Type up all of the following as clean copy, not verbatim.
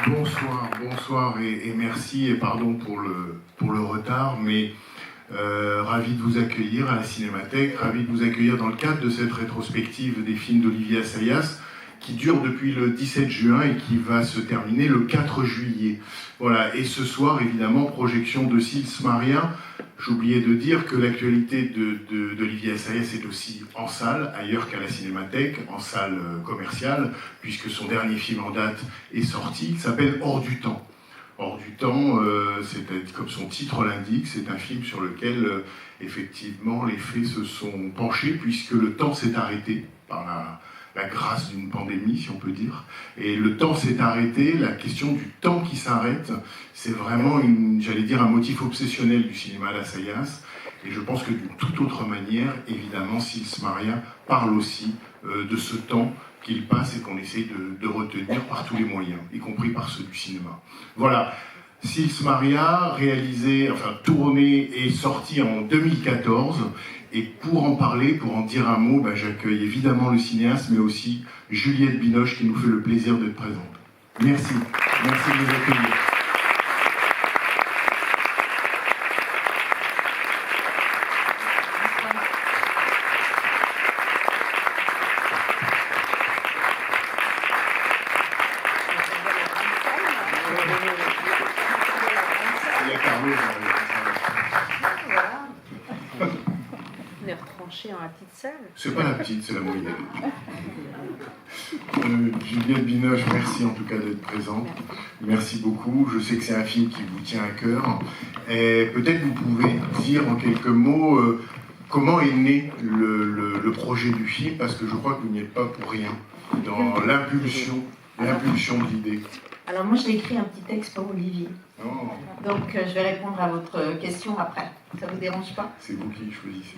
Bonsoir et merci et pardon pour le retard, mais ravi de vous accueillir à la Cinémathèque, ravi de vous accueillir dans le cadre de cette rétrospective des films d'Olivier Assayas qui dure depuis le 17 juin et qui va se terminer le 4 juillet. Voilà, et ce soir, évidemment, projection de Sils Maria. J'oubliais de dire que l'actualité d'Olivier Assayas est aussi en salle, ailleurs qu'à la Cinémathèque, en salle commerciale, puisque son dernier film en date est sorti, il s'appelle Hors du temps. Hors du temps, c'est comme son titre l'indique, c'est un film sur lequel, effectivement, les faits se sont penchés, puisque le temps s'est arrêté par la grâce d'une pandémie, si on peut dire. Et le temps s'est arrêté, la question du temps qui s'arrête, c'est vraiment, j'allais dire, un motif obsessionnel du cinéma d'Assayas. Et je pense que d'une toute autre manière, évidemment, Sils Maria parle aussi de ce temps qu'il passe et qu'on essaye de retenir par tous les moyens, y compris par ceux du cinéma. Voilà, Sils Maria, tourné et sorti en 2014. Et pour en parler, pour en dire un mot, j'accueille évidemment le cinéaste, mais aussi Juliette Binoche qui nous fait le plaisir d'être présente. Merci de nous accueillir. Dans la petite salle. C'est pas la petite, c'est la moyenne. Juliette Binoche, merci en tout cas d'être présente. Merci beaucoup. Je sais que c'est un film qui vous tient à cœur. Et peut-être vous pouvez dire en quelques mots comment est né le projet du film, parce que je crois que vous n'y êtes pas pour rien dans l'impulsion de l'idée. Alors moi j'ai écrit un petit texte pour Olivier. Oh. Donc je vais répondre à votre question après. Ça vous dérange pas? C'est vous qui choisissez.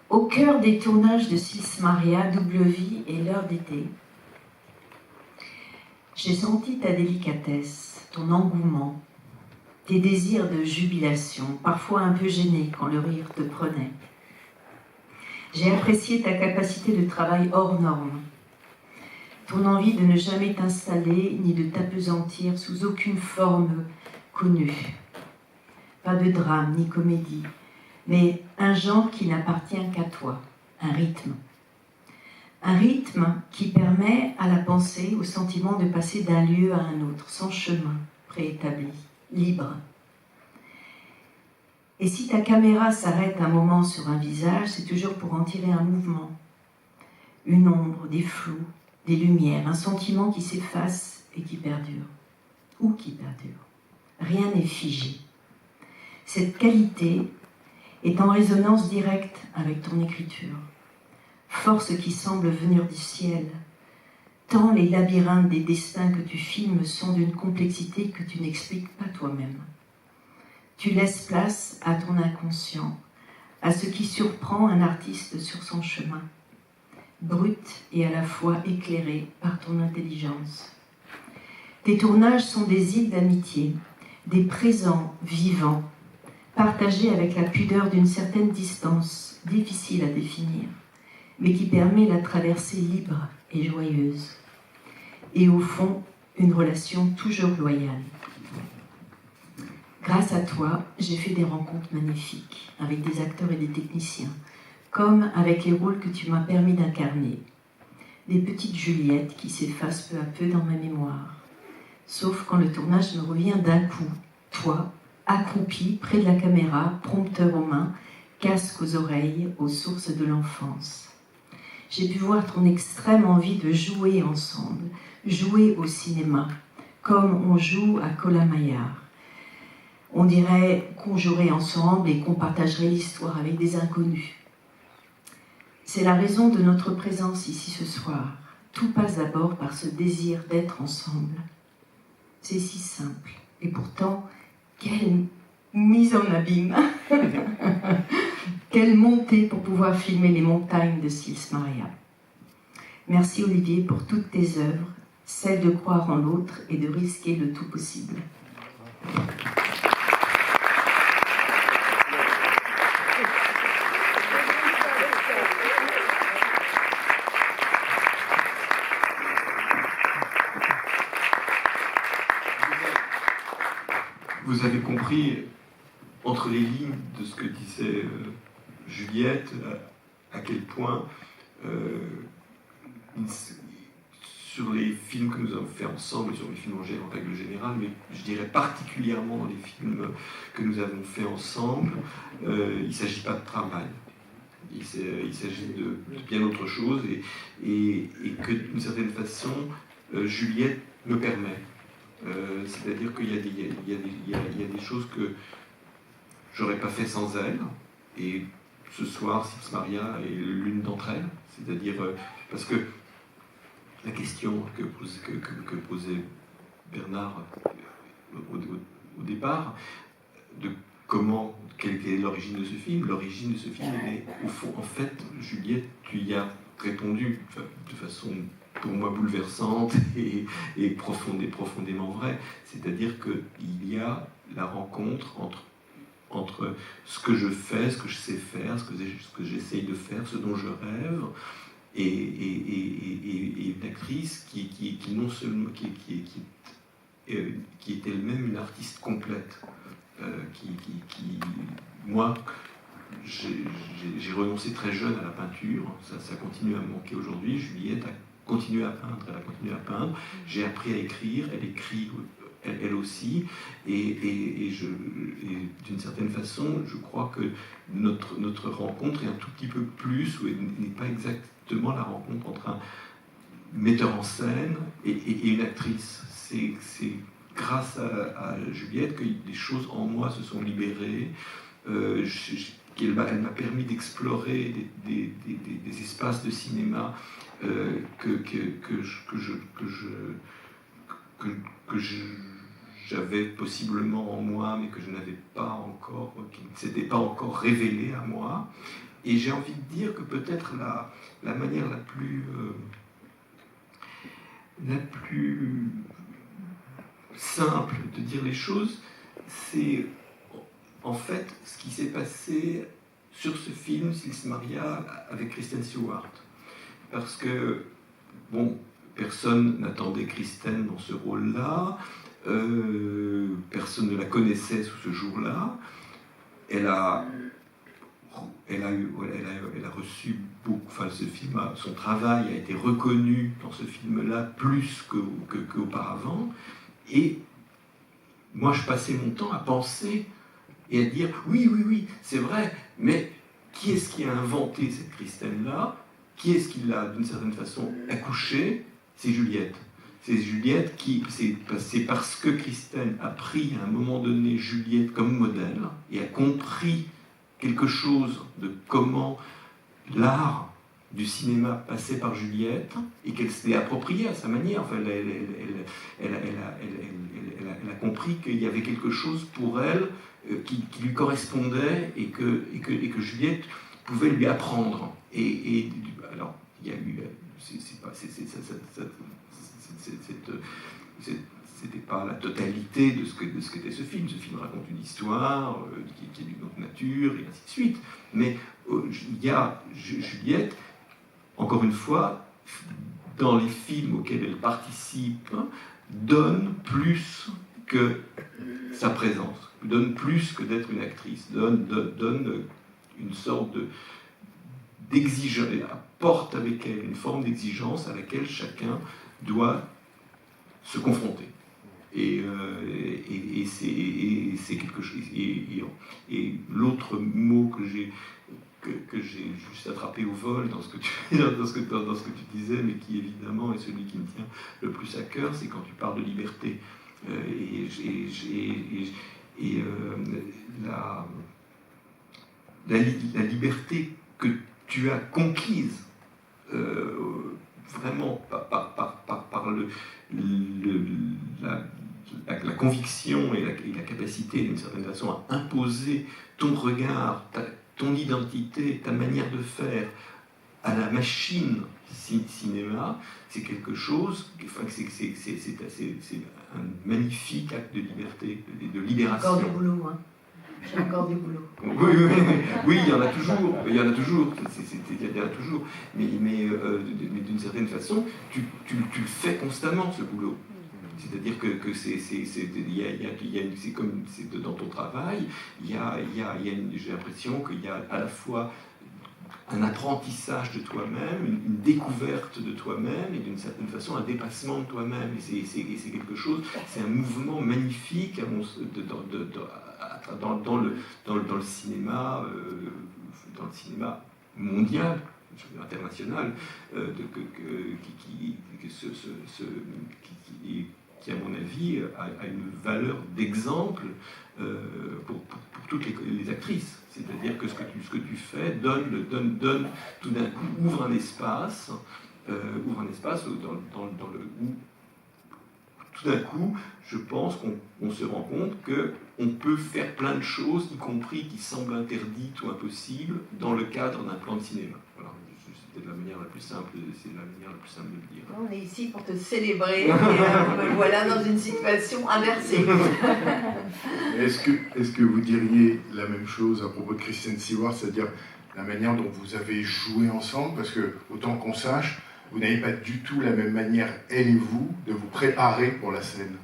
Au cœur des tournages de Sils Maria, Double Vie et L'heure d'été, j'ai senti ta délicatesse, ton engouement, tes désirs de jubilation, parfois un peu gênés quand le rire te prenait. J'ai apprécié ta capacité de travail hors norme, ton envie de ne jamais t'installer ni de t'apesantir sous aucune forme connue. Pas de drame ni comédie, mais un genre qui n'appartient qu'à toi, un rythme. Un rythme qui permet à la pensée, au sentiment de passer d'un lieu à un autre, sans chemin préétabli, libre. Et si ta caméra s'arrête un moment sur un visage, c'est toujours pour en tirer un mouvement, une ombre, des flous, des lumières, un sentiment qui s'efface et qui perdure, ou qui perdure. Rien n'est figé. Cette qualité est en résonance directe avec ton écriture. Force qui semble venir du ciel, tant les labyrinthes des destins que tu filmes sont d'une complexité que tu n'expliques pas toi-même. Tu laisses place à ton inconscient, à ce qui surprend un artiste sur son chemin, brut et à la fois éclairé par ton intelligence. Tes tournages sont des îles d'amitié, des présents vivants, partagé avec la pudeur d'une certaine distance, difficile à définir, mais qui permet la traversée libre et joyeuse. Et au fond, une relation toujours loyale. Grâce à toi, j'ai fait des rencontres magnifiques avec des acteurs et des techniciens, comme avec les rôles que tu m'as permis d'incarner. Des petites Juliettes qui s'effacent peu à peu dans ma mémoire. Sauf quand le tournage me revient d'un coup, toi, accroupi près de la caméra, prompteur aux mains, casque aux oreilles, aux sources de l'enfance. J'ai pu voir ton extrême envie de jouer ensemble, jouer au cinéma, comme on joue à Colin-Maillard. On dirait qu'on jouerait ensemble et qu'on partagerait l'histoire avec des inconnus. C'est la raison de notre présence ici ce soir. Tout passe d'abord par ce désir d'être ensemble. C'est si simple, et pourtant, quelle mise en abîme. Quelle montée pour pouvoir filmer les montagnes de Sils Maria. Merci Olivier pour toutes tes œuvres, celle de croire en l'autre et de risquer le tout possible. vous avez compris, entre les lignes de ce que disait Juliette, à quel point, sur les films que nous avons fait ensemble, et sur les films en règle générale, mais je dirais particulièrement dans les films que nous avons fait ensemble, il ne s'agit pas de travail. Il s'agit de bien autre chose, et que d'une certaine façon, Juliette me permet. C'est-à-dire qu'il y a des choses que j'aurais pas fait sans elle, et ce soir, Sips Maria est l'une d'entre elles, c'est-à-dire parce que la question que posait Bernard au départ, de quelle est l'origine de ce film, l'origine de ce film, elle est, au fond, en fait, Juliette, tu y as répondu de façon pour moi bouleversante et profondément vraie, c'est-à-dire qu'il y a la rencontre entre ce que je fais, ce que je sais faire, ce que j'essaye de faire, ce dont je rêve, et une actrice qui non seulement qui est elle-même une artiste complète, moi j'ai renoncé très jeune à la peinture, ça continue à me manquer aujourd'hui. Juliette a continué à peindre, elle a continué à peindre, j'ai appris à écrire, elle écrit elle aussi, et d'une certaine façon, je crois que notre rencontre est un tout petit peu plus, ou n'est pas exactement la rencontre entre un metteur en scène et une actrice. C'est grâce à Juliette que des choses en moi se sont libérées, elle m'a permis d'explorer des espaces de cinéma que j'avais possiblement en moi, mais que je n'avais pas encore, qui ne s'était pas encore révélé à moi. Et j'ai envie de dire que peut-être la manière la plus simple de dire les choses, c'est en fait ce qui s'est passé sur ce film, Sips Maria, avec Kristen Stewart. Parce que, bon, personne n'attendait Kristen dans ce rôle-là, personne ne la connaissait sous ce jour-là. Elle a reçu beaucoup, enfin ce film, son travail a été reconnu dans ce film-là plus qu'auparavant. Et moi, je passais mon temps à penser et à dire oui, c'est vrai, mais qui est-ce qui a inventé cette Kristen-là? Qui est-ce qui l'a, d'une certaine façon, accouchée? C'est Juliette. C'est Juliette c'est parce que Kristen a pris à un moment donné Juliette comme modèle et a compris quelque chose de comment l'art du cinéma passait par Juliette et qu'elle s'est appropriée à sa manière. Enfin, elle a compris qu'il y avait quelque chose pour elle qui lui correspondait et que Juliette pouvait lui apprendre. Alors, il y a eu... C'était pas la totalité de ce qu'était ce film. Ce film raconte une histoire qui est d'une autre nature, et ainsi de suite. Mais il y a Juliette, encore une fois, dans les films auxquels elle participe, donne plus que sa présence, donne plus que d'être une actrice, donne une sorte d'exigence, apporte avec elle une forme d'exigence à laquelle chacun doit se confronter. Et c'est quelque chose. Et l'autre mot que j'ai juste attrapé au vol dans ce que tu disais, mais qui évidemment est celui qui me tient le plus à cœur, c'est quand tu parles de liberté. La liberté que tu as conquise vraiment par la conviction et la capacité d'une certaine façon à imposer ton regard, ton identité, ta manière de faire à la machine cinéma, c'est quelque chose, c'est un magnifique acte de liberté, de libération. Encore du boulot, hein. J'ai encore du boulot. Oui, il y en a toujours. Il y en a toujours. Mais d'une certaine façon, tu le fais constamment, ce boulot. C'est-à-dire que c'est comme dans ton travail, j'ai l'impression qu'il y a à la fois un apprentissage de toi-même, une découverte de toi-même et d'une certaine façon un dépassement de toi-même. Et c'est quelque chose, c'est un mouvement magnifique dans le cinéma mondial, international, qui, à mon avis, a une valeur d'exemple pour toutes les actrices. C'est-à-dire que ce que tu fais donne tout d'un coup, ouvre un espace où tout d'un coup, je pense qu'on se rend compte qu'on peut faire plein de choses, y compris qui semblent interdites ou impossibles, dans le cadre d'un plan de cinéma. Voilà. C'était la manière la plus simple, c'est la manière la plus simple de le dire. On est ici pour te célébrer, et me voilà dans une situation inversée. Est-ce que vous diriez la même chose à propos de Kristen Stewart, c'est-à-dire la manière dont vous avez joué ensemble? Parce que, autant qu'on sache, vous n'avez pas du tout la même manière, elle et vous, de vous préparer pour la scène.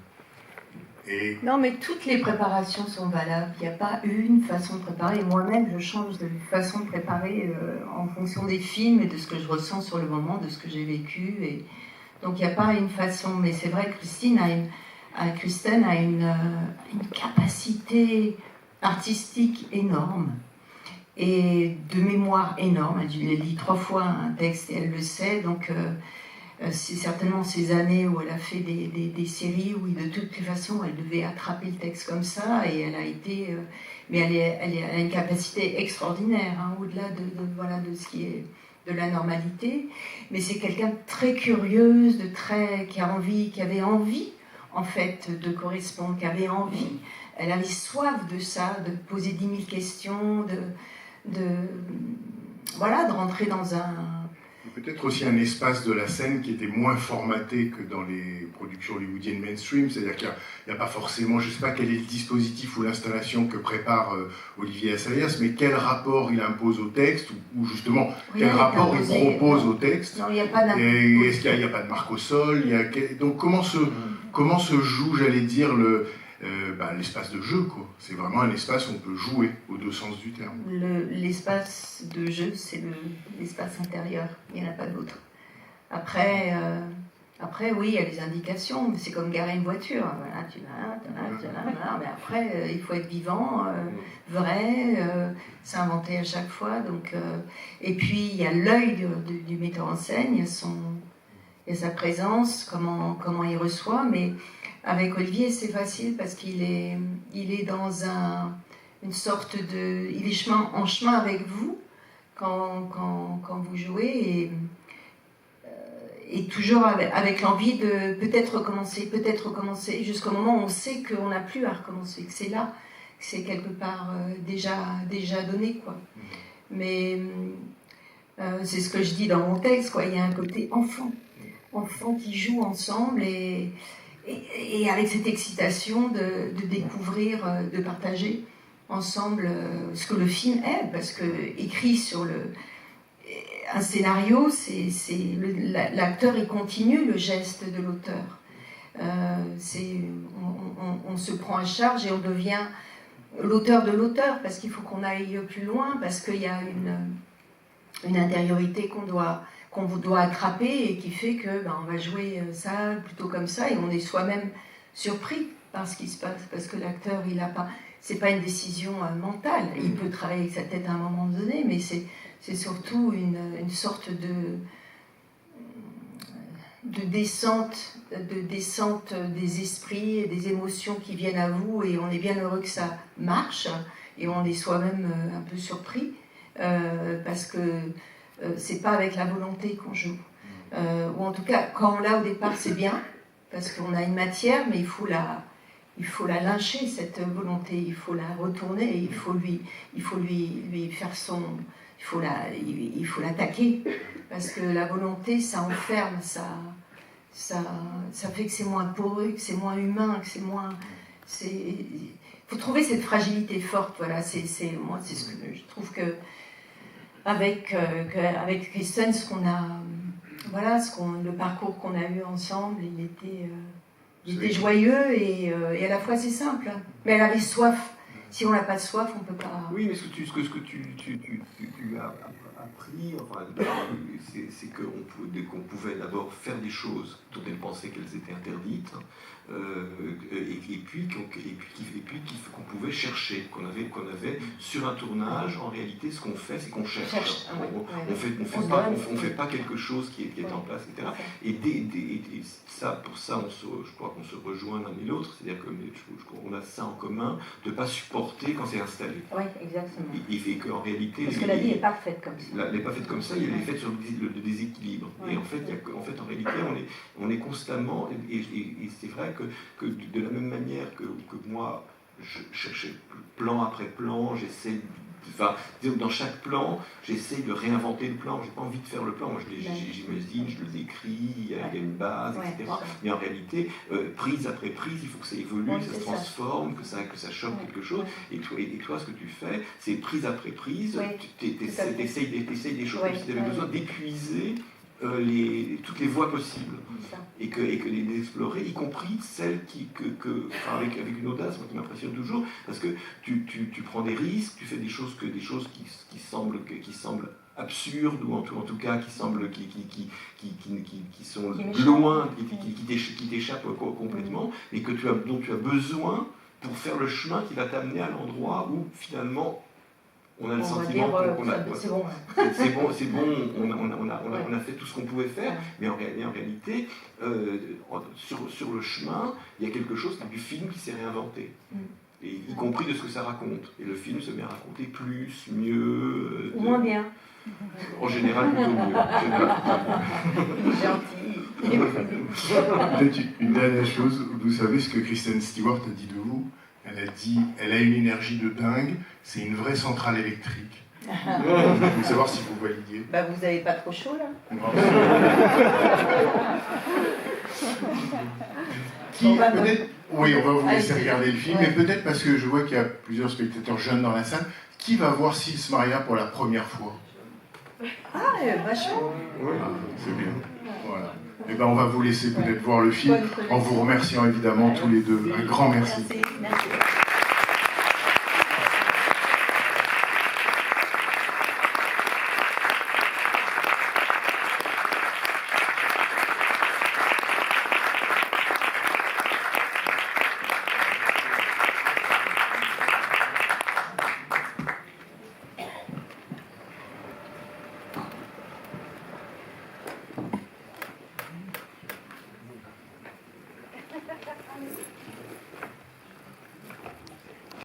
Et... Non, mais toutes les préparations sont valables. Il n'y a pas une façon de préparer. Moi-même, je change de façon de préparer en fonction des films et de ce que je ressens sur le moment, de ce que j'ai vécu. Et... Donc, il n'y a pas une façon. Mais c'est vrai que Kristen a une capacité artistique énorme et de mémoire énorme. Elle lit 3 fois un texte et elle le sait. Donc, c'est certainement ces années où elle a fait des séries où de toutes les façons elle devait attraper le texte comme ça, et elle a été mais elle a une capacité extraordinaire, hein, au-delà de ce qui est de la normalité. Mais c'est quelqu'un de très curieuse, qui avait envie en fait de correspondre, qui avait envie, elle avait soif de ça, de poser 10 000 questions, de rentrer dans un... Peut-être aussi un espace de la scène qui était moins formaté que dans les productions hollywoodiennes mainstream, c'est-à-dire qu'il n'y a pas forcément, je ne sais pas quel est le dispositif ou l'installation que prépare Olivier Assayas, mais quel rapport il impose au texte, ou justement quel rapport il propose au texte. Non, il n'y a pas d'imposition. Est-ce qu'il n'y a pas de marque au sol? Donc comment se joue, j'allais dire, l'espace de jeu, quoi. C'est vraiment un espace où on peut jouer, aux 2 sens du terme. L'espace de jeu, c'est l'espace intérieur, il n'y en a pas d'autre. Après, oui, il y a des indications, mais c'est comme garer une voiture. Voilà, tu vas, mais après, il faut être vivant, vrai, s'inventer à chaque fois. Donc, et puis, il y a l'œil du metteur en scène, il y a sa présence, comment il reçoit, mais avec Olivier, c'est facile parce qu'il est dans une sorte de... Il est en chemin avec vous quand vous jouez, et toujours avec l'envie de peut-être recommencer, jusqu'au moment où on sait qu'on n'a plus à recommencer, que c'est là, que c'est quelque part déjà donné, quoi. Mais c'est ce que je dis dans mon texte, quoi. Il y a un côté enfant qui joue ensemble, et avec cette excitation de découvrir, de partager ensemble ce que le film est, parce que écrit sur un scénario, l'acteur il continue le geste de l'auteur. On se prend à charge et on devient l'auteur de l'auteur, parce qu'il faut qu'on aille plus loin, parce qu'il y a une intériorité qu'on doit attraper, et qui fait que on va jouer ça plutôt comme ça, et on est soi-même surpris par ce qui se passe, parce que l'acteur, c'est pas une décision mentale, il peut travailler avec sa tête à un moment donné, mais c'est surtout une sorte de descente des esprits et des émotions qui viennent à vous, et on est bien heureux que ça marche, et on est soi-même un peu surpris, parce que c'est pas avec la volonté qu'on joue. Ou en tout cas, quand on l'a au départ, c'est bien, parce qu'on a une matière, mais il faut la lyncher, cette volonté, il faut la retourner, il faut lui faire il faut l'attaquer, parce que la volonté, ça enferme, ça fait que c'est moins poreux, que c'est moins humain, que c'est moins... Il faut trouver cette fragilité forte, voilà, moi, c'est ce que je trouve que avec Kristen, le parcours qu'on a eu ensemble, il était Il était joyeux et à la fois c'est simple. Mais elle avait soif. Si on n'a pas de soif, on ne peut pas... Oui, mais ce que tu as appris, enfin, c'est qu'on pouvait d'abord faire des choses dont elle pensait qu'elles étaient interdites, et puis qu'on pouvait chercher, qu'on avait sur un tournage, en réalité, ce qu'on fait, c'est qu'on cherche. On fait pas quelque chose qui est en place, etc. Et pour ça, je crois qu'on se rejoint l'un et l'autre, c'est-à-dire qu'on a ça en commun, de ne pas supporter quand c'est installé. Oui, exactement. Il fait qu'en réalité... Parce que la vie n'est pas faite comme ça. Elle n'est pas faite comme ça, elle est faite sur le déséquilibre. Ouais. Et en fait, en réalité, on est constamment... Et c'est vrai que de la même manière que moi, je cherchais plan après plan, j'essaie... Enfin, dans chaque plan, j'essaie de réinventer le plan. J'ai pas envie de faire le plan. Moi, j'imagine, je le décris, il y a une base, etc. Mais en réalité, prise après prise, il faut que ça évolue, que ça se transforme, que ça choque quelque chose. Et toi, ce que tu fais, c'est prise après prise, tu essayes des choses comme si tu avais besoin d'épuiser toutes les voies possibles et que les explorer, y compris celles avec une audace, moi, qui m'impressionne toujours, parce que tu prends des risques, tu fais des choses qui semblent absurdes, ou en tout cas qui sont loin, qui t'échappent complètement, et dont tu as besoin pour faire le chemin qui va t'amener à l'endroit où finalement on a le sentiment qu'on a... C'est bon, on a fait tout ce qu'on pouvait faire, mais en réalité, sur le chemin, il y a quelque chose du film qui s'est réinventé. Et y compris de ce que ça raconte. Et le film se met à raconter plus, mieux... Ou moins bien. En général, plutôt mieux. Gentil. Peut-être une dernière chose, vous savez ce que Kristen Stewart a dit de vous? Elle a une énergie de dingue, c'est une vraie centrale électrique. Je veux savoir si vous validiez. Bah, vous n'avez pas trop chaud là? Peut-être, oui, on va vous laisser regarder le film, mais peut-être parce que je vois qu'il y a plusieurs spectateurs jeunes dans la salle, qui va voir Sils Maria pour la première fois? Ah, vachement. Ah, c'est bien. Voilà. Eh ben, on va vous laisser peut-être voir le film en vous remerciant évidemment tous les deux. Un grand merci. Merci.